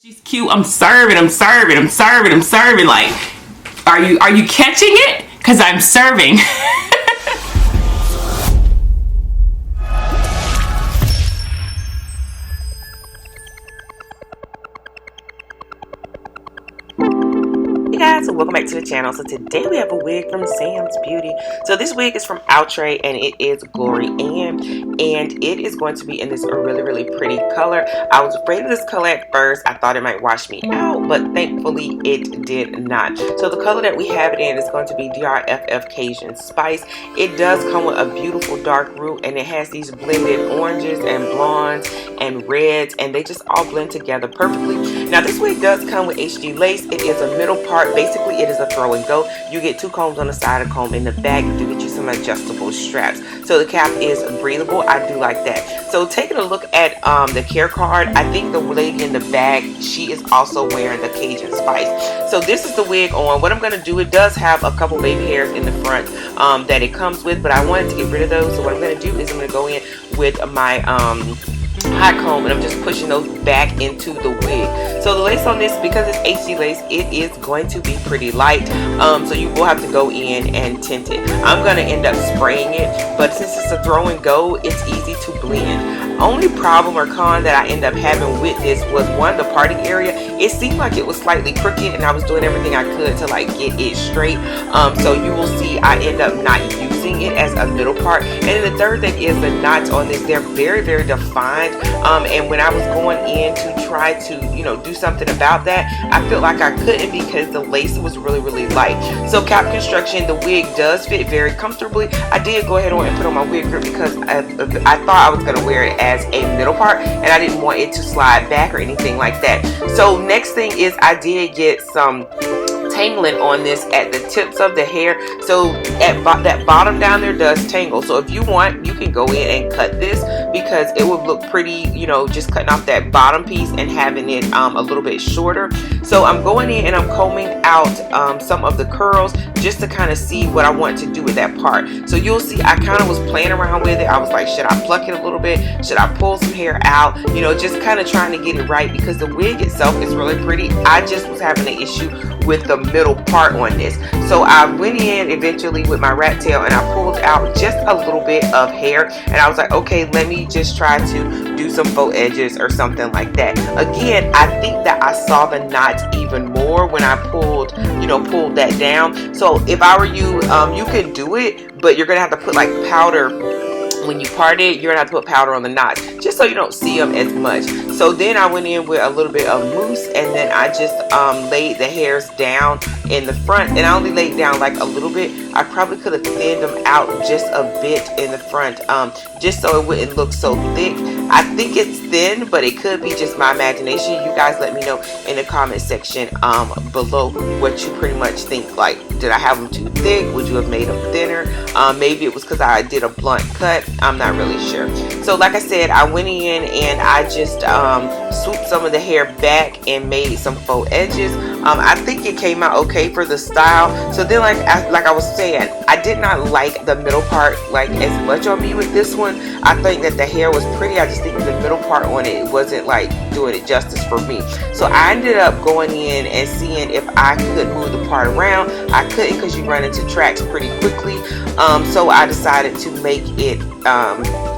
She's cute. I'm serving. I'm serving. I'm serving. I'm serving. Like, are you catching it? Cause I'm serving. Hey guys, so welcome back to the channel. So today we have a wig from Sam's Beauty. So this wig is from Outre and it is GLORIANA, and it is going to be in this really pretty color. I was afraid of this color at first. I thought it might wash me out, but thankfully it did not. So the color that we have it in is going to be DRFF Cajun Spice. It does come with a beautiful dark root, and it has these blended oranges and blondes and reds, and they just all blend together perfectly. Now this wig does come with HD lace. It is a middle part. Basically it is a throw and go. You get two combs on the side of the comb. In the back you do get you some adjustable straps, so the cap is breathable. I do like that. So taking a look at the care card, I think the lady in the back, she is also wearing the Cajun Spice. So this is the wig on. What I'm going to do, it does have a couple baby hairs in the front that it comes with, but I wanted to get rid of those. So what I'm going to do is I'm going to go in with my hot comb, and I'm just pushing those back into the wig. So the lace on this, because it's HD lace, it is going to be pretty light, so you will have to go in and tint it. I'm going to end up spraying it, but since it's a throw and go, it's easy to blend. Only problem or con that I end up having with this was, one, the parting area. It seemed like it was slightly crooked, and I was doing everything I could to like get it straight. So you will see I end up not using it as a middle part. And then the third thing is the knots on this. They're very defined. And when I was going in to try to, you know, do something about that, I felt like I couldn't because the lace was really light. So cap construction, the wig does fit very comfortably. I did go ahead on and put on my wig grip because I thought I was going to wear it as a middle part, and I didn't want it to slide back or anything like that. So next thing is I did get some tangling on this at the tips of the hair. So at that bottom down there does tangle. So if you want, you can go in and cut this, because it would look pretty, you know, just cutting off that bottom piece and having it a little bit shorter. So I'm going in and I'm combing out some of the curls just to kind of see what I want to do with that part. So you'll see I kind of was playing around with it. I was like, should I pluck it a little bit? Should I pull some hair out? You know, just kind of trying to get it right, because the wig itself is really pretty. I just was having an issue with the middle part on this. So I went in eventually with my rat tail and I pulled out just a little bit of hair, and I was like, okay, let me just try to do some faux edges or something like that. Again, I think that I saw the knots even more when I pulled that down. So if I were you, you could do it, but you're gonna have to put like powder. When you part it, you're gonna have to put powder on the knots just so you don't see them as much. So then I went in with a little bit of mousse, and then I just laid the hairs down in the front, and I only laid down like a little bit. I probably could have thinned them out just a bit in the front, just so it wouldn't look so thick. I think it's thin, but it could be just my imagination. You guys let me know in the comment section below what you pretty much think. Like, did I have them too thick? Would you have made them thinner? Maybe it was because I did a blunt cut. I'm not really sure. So like I said, I went in and I just swooped some of the hair back and made some faux edges. I think it came out okay for the style. So then like I was saying, I did not like the middle part like as much on me with this one. I think that the hair was pretty. I just think the middle part on it wasn't like doing it justice for me. So I ended up going in and seeing if I could move the part around. I couldn't, because you run into tracks pretty quickly. So I decided to make it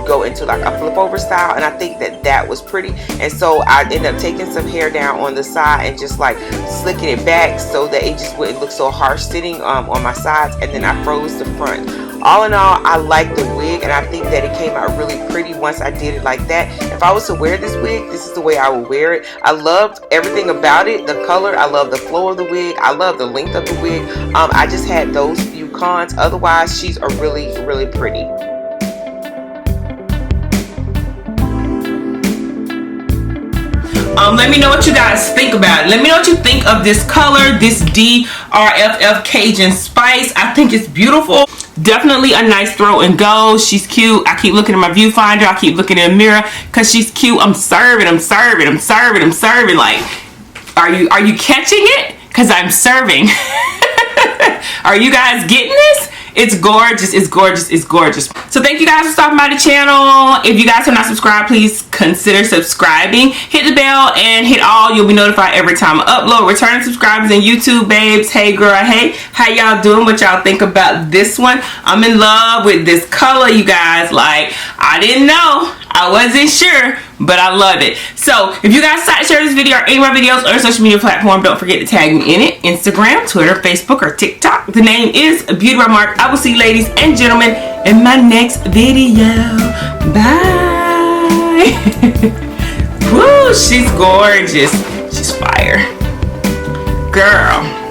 go into like a flip over style, and I think that that was pretty. And so I ended up taking some hair down on the side and just like slicking it back so that it just wouldn't look so harsh sitting on my sides, and then I froze the front. All in all, I like the wig, and I think that it came out really pretty once I did it like that. If I was to wear this wig, this is the way I would wear it. I loved everything about it. The color, I love the flow of the wig, I love the length of the wig. I just had those few cons. Otherwise, she's a really pretty. Let me know what you guys think about it. Let me know what you think of this color, this DRFF Cajun Spice. I think it's beautiful. Definitely a nice throw and go. She's cute. I keep looking at my viewfinder. I keep looking in the mirror because she's cute. I'm serving. I'm serving. I'm serving. I'm serving. Like, are you catching it? Because I'm serving. Are you guys getting this? It's gorgeous. It's gorgeous. It's gorgeous. So thank you guys for stopping by the channel. If you guys have not subscribed, please consider subscribing. Hit the bell and hit all. You'll be notified every time I upload. Returning subscribers in YouTube, babes. Hey girl, hey. How y'all doing? What y'all think about this one? I'm in love with this color, you guys. Like, I didn't know. I wasn't sure, but I love it. So if you guys decide to share this video or any of my videos or social media platform, don't forget to tag me in it. Instagram, Twitter, Facebook, or TikTok. The name is Beautiebymark. I will see you ladies and gentlemen in my next video. Bye. Woo, she's gorgeous. She's fire. Girl.